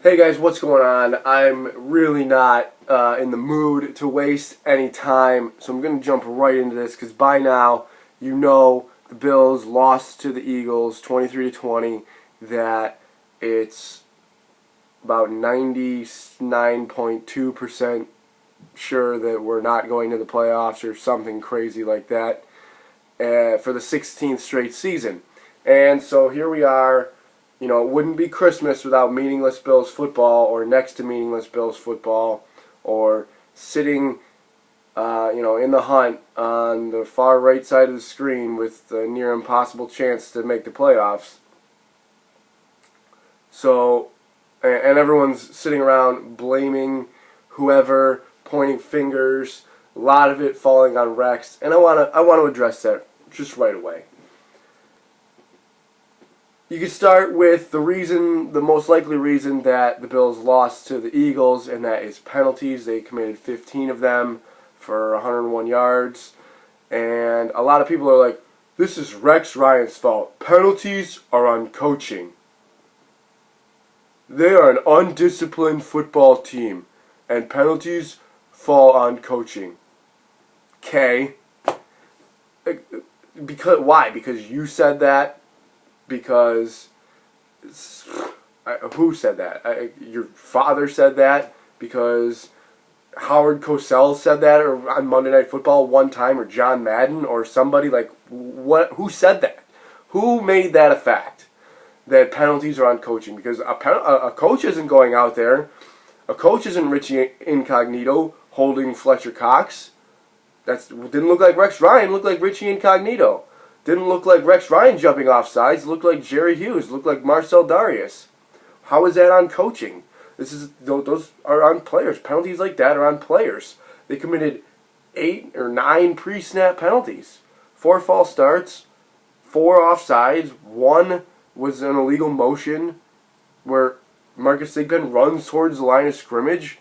Hey guys, what's going on? I'm really not in the mood to waste any time, so I'm going to jump right into this because by now you know the Bills lost to the Eagles 23-20, that it's about 99.2% sure that we're not going to the playoffs or something crazy like that for the 16th straight season. And so here we are. You know, it wouldn't be Christmas without meaningless Bills football, or next to meaningless Bills football, or sitting, in the hunt on the far right side of the screen with the near impossible chance to make the playoffs. So, and everyone's sitting around blaming whoever, pointing fingers, a lot of it falling on Rex, and I want to address that just right away. You can start with the most likely reason that the Bills lost to the Eagles, and that is penalties. They committed 15 of them for 101 yards. And a lot of people are like, this is Rex Ryan's fault. Penalties are on coaching. They are an undisciplined football team, and penalties fall on coaching. Okay. Why? Because you said that? Because who said that? Your father said that? Because Howard Cosell said that, or on Monday Night Football one time, or John Madden, or somebody like what? Who said that? Who made that a fact? That penalties are on coaching? Because a coach isn't going out there. A coach isn't Richie Incognito holding Fletcher Cox. Didn't look like Rex Ryan. Looked like Richie Incognito. Didn't look like Rex Ryan jumping off sides. Looked like Jerry Hughes. Looked like Marcel Darius. How is that on coaching? Those are on players. Penalties like that are on players. They committed 8 or 9 pre-snap penalties. 4 false starts, 4 offsides. 1 was an illegal motion where Marcus Thigpen runs towards the line of scrimmage.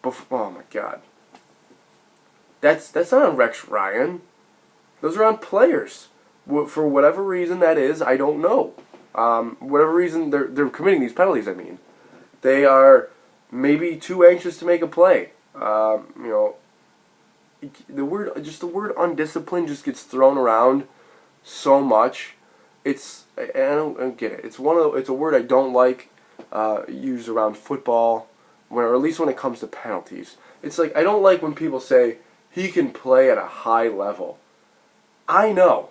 Oh my God. That's not on Rex Ryan. Those are on players. For whatever reason that is, I don't know. Whatever reason they're committing these penalties, I mean. They are maybe too anxious to make a play. The word undisciplined just gets thrown around so much. I don't get it. It's a word I don't like used around football, or at least when it comes to penalties. It's like I don't like when people say he can play at a high level. I know.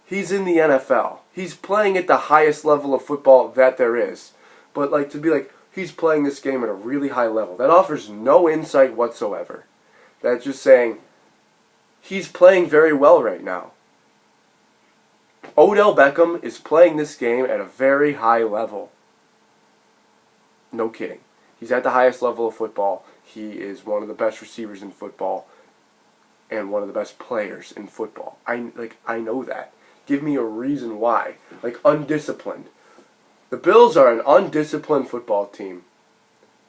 He's in the NFL. He's playing at the highest level of football that there is. But to be like, he's playing this game at a really high level, that offers no insight whatsoever. That's just saying, he's playing very well right now. Odell Beckham is playing this game at a very high level. No kidding. He's at the highest level of football. He is one of the best receivers in football and one of the best players in football. I know that. Give me a reason why. Undisciplined. The Bills are an undisciplined football team.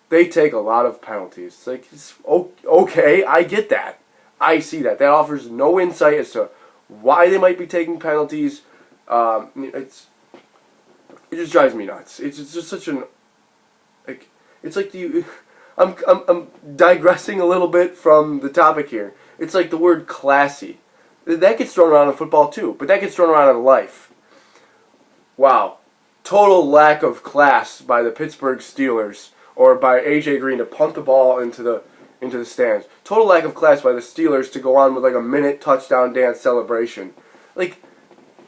They take a lot of penalties. It's okay, I get that. I see that. That offers no insight as to why they might be taking penalties. It just drives me nuts. It's just such an it's like I'm digressing a little bit from the topic here. It's like the word classy. That gets thrown around in football too, but that gets thrown around in life. Wow. Total lack of class by the Pittsburgh Steelers, or by A.J. Green to punt the ball into the stands. Total lack of class by the Steelers to go on with a minute touchdown dance celebration.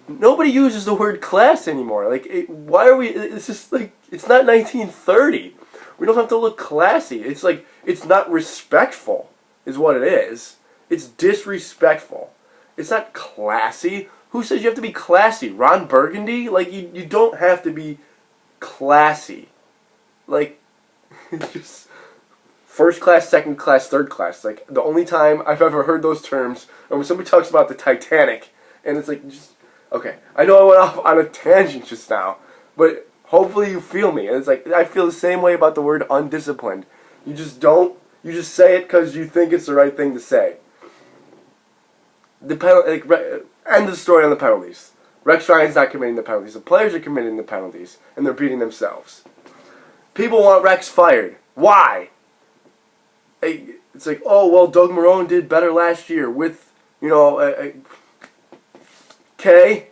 Nobody uses the word class anymore. Why are we? It's just it's not 1930. We don't have to look classy. It's not respectful, is what it is. It's disrespectful. It's not classy. Who says you have to be classy? Ron Burgundy? You don't have to be classy. Just first class, second class, third class. The only time I've ever heard those terms are when somebody talks about the Titanic, and it's okay. I know I went off on a tangent just now, but hopefully you feel me. And it's I feel the same way about the word undisciplined. You just say it because you think it's the right thing to say. End of the story on the penalties. Rex Ryan's not committing the penalties. The players are committing the penalties, and they're beating themselves. People want Rex fired. Why? It's like, oh, well, Doug Marrone did better last year with, okay.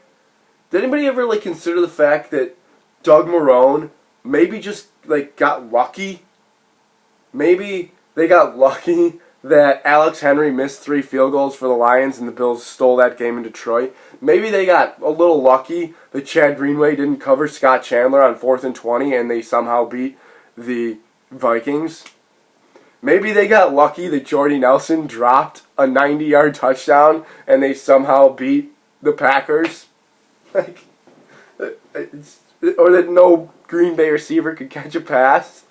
Did anybody ever, consider the fact that Doug Marrone maybe just, got lucky? Maybe they got lucky that Alex Henry missed 3 field goals for the Lions and the Bills stole that game in Detroit. Maybe they got a little lucky that Chad Greenway didn't cover Scott Chandler on 4th and 20 and they somehow beat the Vikings. Maybe they got lucky that Jordy Nelson dropped a 90-yard touchdown and they somehow beat the Packers. Or that no Green Bay receiver could catch a pass.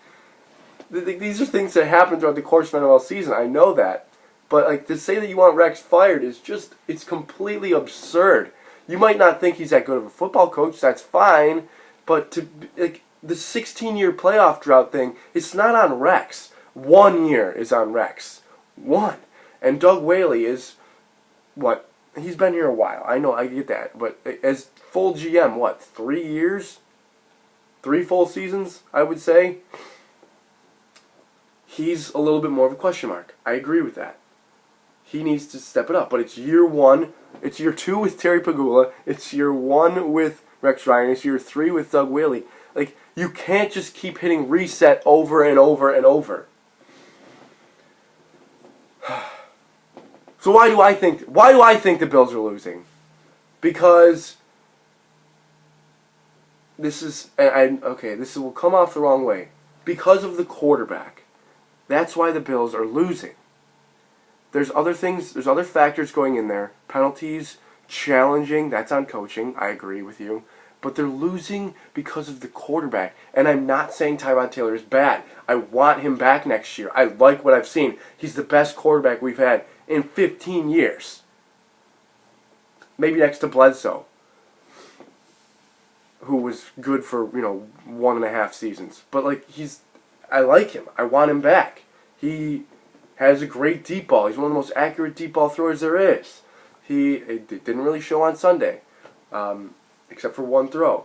These are things that happen throughout the course of an NFL season. I know that. But to say that you want Rex fired is just, it's completely absurd. You might not think he's that good of a football coach, that's fine, but the 16-year playoff drought thing, it's not on Rex. 1 year is on Rex. 1. And Doug Whaley is, what? He's been here a while. I know, I get that. But as full GM, 3 years? 3 full seasons, I would say. He's a little bit more of a question mark. I agree with that. He needs to step it up. But it's year 1. It's year 2 with Terry Pagula. It's year 1 with Rex Ryan. It's year 3 with Doug Whaley. You can't just keep hitting reset over and over and over. So why do I think the Bills are losing? Because this will come off the wrong way. Because of the quarterback. That's why the Bills are losing. There's other things, there's other factors going in there. Penalties, challenging, that's on coaching. I agree with you. But they're losing because of the quarterback. And I'm not saying Tyrod Taylor is bad. I want him back next year. I like what I've seen. He's the best quarterback we've had in 15 years. Maybe next to Bledsoe, who was good for, 1.5 seasons. But I like him. I want him back. He has a great deep ball. He's one of the most accurate deep ball throwers there is. It didn't really show on Sunday, except for one throw.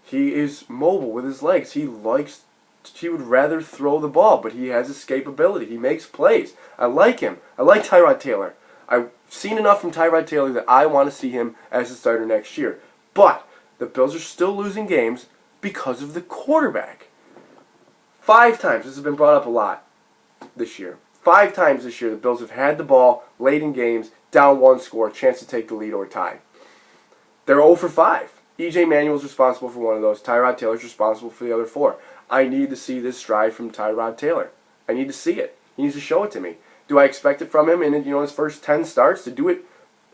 He is mobile with his legs. He would rather throw the ball, but he has escapability. He makes plays. I like him. I like Tyrod Taylor. I've seen enough from Tyrod Taylor that I want to see him as a starter next year. But the Bills are still losing games because of the quarterback. 5 times, this has been brought up a lot this year. 5 times this year the Bills have had the ball late in games, down 1 score, chance to take the lead or tie. They're 0 for 5. E.J. Manuel's responsible for 1 of those. Tyrod Taylor's responsible for the other 4. I need to see this stride from Tyrod Taylor. I need to see it. He needs to show it to me. Do I expect it from him in his first 10 starts to do it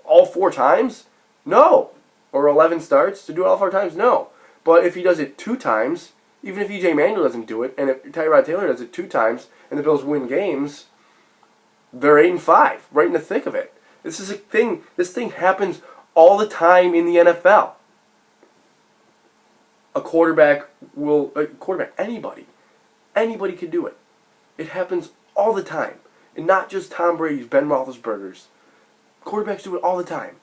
all 4 times? No. Or 11 starts to do it all 4 times? No. But if he does it 2 times, even if E.J. Manuel doesn't do it, and if Tyrod Taylor does it 2 times, and the Bills win games, they're 8-5, right in the thick of it. This is a thing. This thing happens all the time in the NFL. Anybody can do it. It happens all the time. And not just Tom Brady's, Ben Roethlisberger's. Quarterbacks do it all the time.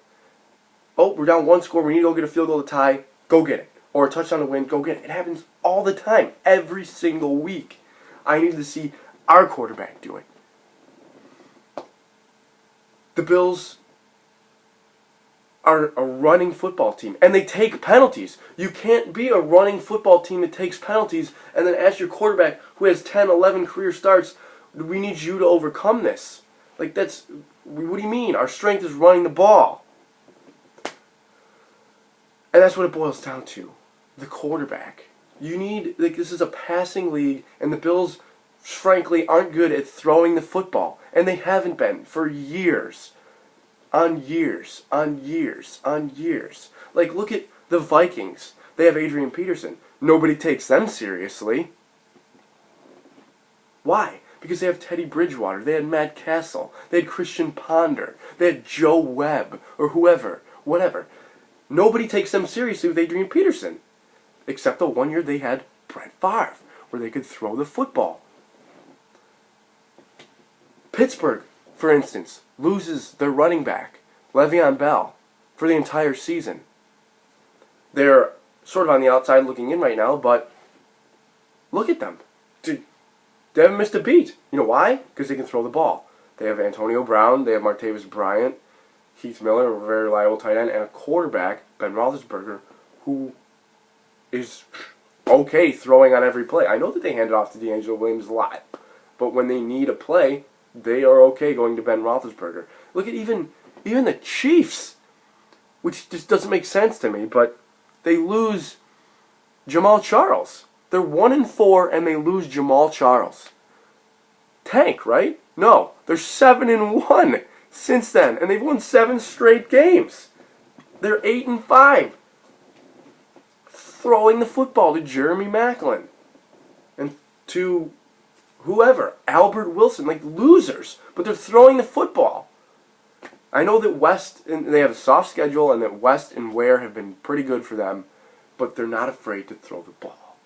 Oh, we're down 1 score, we need to go get a field goal to tie, go get it. Or a touchdown to win, go get it. It happens all the time, every single week. I need to see our quarterback do it. The Bills are a running football team, and they take penalties. You can't be a running football team that takes penalties and then ask your quarterback, who has 10, 11 career starts, we need you to overcome this. What do you mean? Our strength is running the ball. And that's what it boils down to. The quarterback. You need, this is a passing league, and the Bills, frankly, aren't good at throwing the football. And they haven't been for years. On years. On years. On years. Look at the Vikings. They have Adrian Peterson. Nobody takes them seriously. Why? Because they have Teddy Bridgewater. They had Matt Castle. They had Christian Ponder. They had Joe Webb. Or whoever. Whatever. Nobody takes them seriously with Adrian Peterson. Except the 1 year they had Brett Favre, where they could throw the football. Pittsburgh, for instance, loses their running back, Le'Veon Bell, for the entire season. They're sort of on the outside looking in right now, but look at them. they haven't missed a beat. You know why? Because they can throw the ball. They have Antonio Brown, they have Martavis Bryant, Heath Miller, a very reliable tight end, and a quarterback, Ben Roethlisberger, who is okay throwing on every play. I know that they hand it off to D'Angelo Williams a lot, but when they need a play, they are okay going to Ben Roethlisberger. Look at even the Chiefs, which just doesn't make sense to me, but they lose Jamal Charles. They're 1-4 and they lose Jamal Charles. Tank, right? No, they're 7-1 since then, and they've won 7 straight games. They're 8-5. Throwing the football to Jeremy Maclin and to whoever, Albert Wilson, like losers, but they're throwing the football. I know that West, and they have a soft schedule, and that West and Ware have been pretty good for them, but they're not afraid to throw the ball.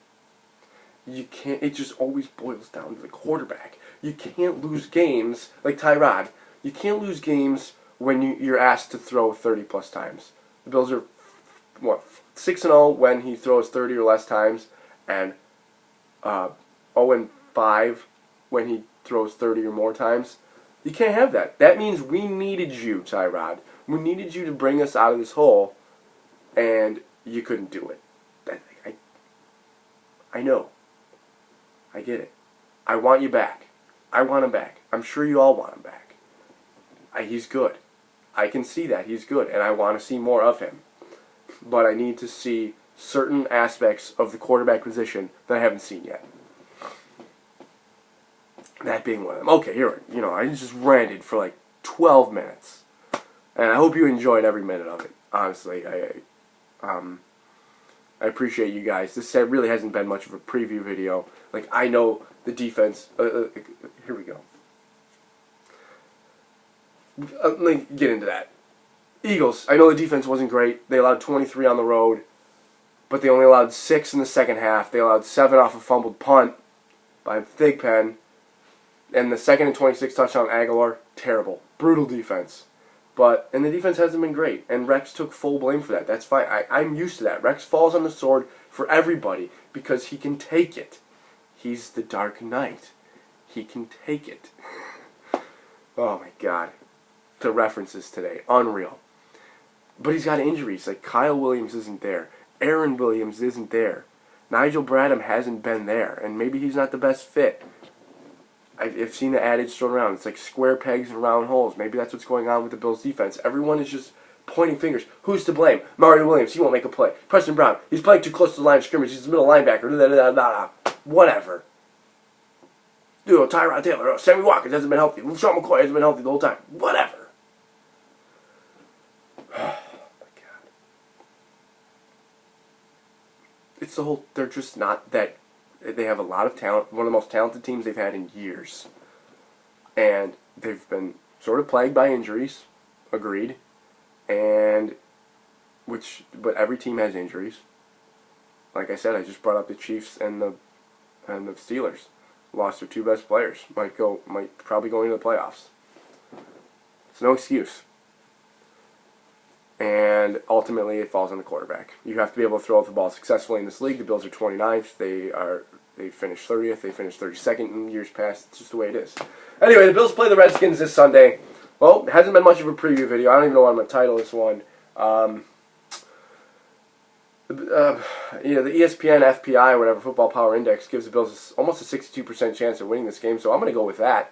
You can't, it just always boils down to the quarterback. You can't lose games, like Tyrod, you can't lose games when you're asked to throw 30-plus times. The Bills are, 6-0 when he throws 30 or less times, and 0-5 when he throws 30 or more times. You can't have that. That means we needed you, Tyrod. We needed you to bring us out of this hole, and you couldn't do it. I know. I get it. I want you back. I want him back. I'm sure you all want him back. He's good. I can see that. He's good, and I want to see more of him. But I need to see certain aspects of the quarterback position that I haven't seen yet. That being one of them. Okay, here, I just ranted for like 12 minutes. And I hope you enjoyed every minute of it, honestly. I appreciate you guys. This really hasn't been much of a preview video. Like, I know the defense. Here we go. Let me get into that. Eagles, I know the defense wasn't great. They allowed 23 on the road, but they only allowed 6 in the second half. They allowed 7 off a fumbled punt by Thigpen. And the second and 26 touchdown Aguilar, terrible. Brutal defense. And the defense hasn't been great. And Rex took full blame for that. That's fine. I'm used to that. Rex falls on the sword for everybody because he can take it. He's the Dark Knight. He can take it. Oh my God. The references today. Unreal. But he's got injuries. Like Kyle Williams isn't there. Aaron Williams isn't there. Nigel Bradham hasn't been there. And maybe he's not the best fit. I've seen the adage thrown around. It's like square pegs and round holes. Maybe that's what's going on with the Bills' defense. Everyone is just pointing fingers. Who's to blame? Mario Williams, he won't make a play. Preston Brown, he's playing too close to the line of scrimmage. He's the middle linebacker. Whatever. Tyrod Taylor, Sammy Watkins hasn't been healthy. LaShawn McCoy hasn't been healthy the whole time. Whatever. Oh, my God. It's the whole, they're just not that. They have a lot of talent, one of the most talented teams they've had in years. And they've been sort of plagued by injuries, agreed. But every team has injuries. Like I said, I just brought up the Chiefs and the Steelers. Lost their 2 best players. Might probably go into the playoffs. It's no excuse. And ultimately, it falls on the quarterback. You have to be able to throw out the ball successfully in this league. The Bills are 29th. They finished 30th. They finished 32nd in years past. It's just the way it is. Anyway, the Bills play the Redskins this Sunday. Well, it hasn't been much of a preview video. I don't even know what I'm going to title this one. The ESPN FPI, whatever, Football Power Index, gives the Bills almost a 62% chance of winning this game, so I'm going to go with that.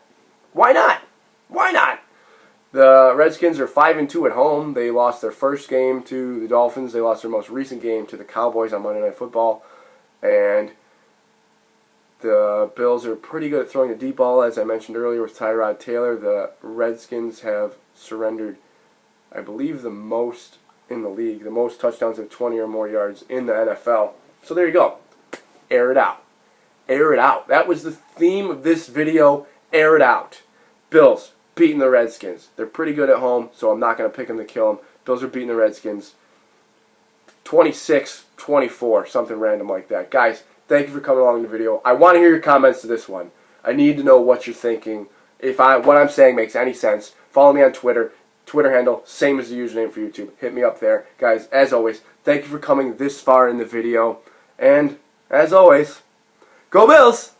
Why not? Why not? The Redskins are 5-2 at home. They lost their first game to the Dolphins. They lost their most recent game to the Cowboys on Monday Night Football. And the Bills are pretty good at throwing the deep ball, as I mentioned earlier with Tyrod Taylor. The Redskins have surrendered, I believe, the most in the league, the most touchdowns of 20 or more yards in the NFL. So there you go. Air it out. Air it out. That was the theme of this video. Air it out. Bills beating the Redskins. They're pretty good at home, so I'm not going to pick them to kill them. Bills are beating the Redskins 26-24, something random like that. Guys, thank you for coming along in the video. I want to hear your comments to this one. I need to know what you're thinking. If what I'm saying makes any sense, follow me on Twitter. Twitter handle, same as the username for YouTube. Hit me up there. Guys, as always, thank you for coming this far in the video. And, as always, go Bills!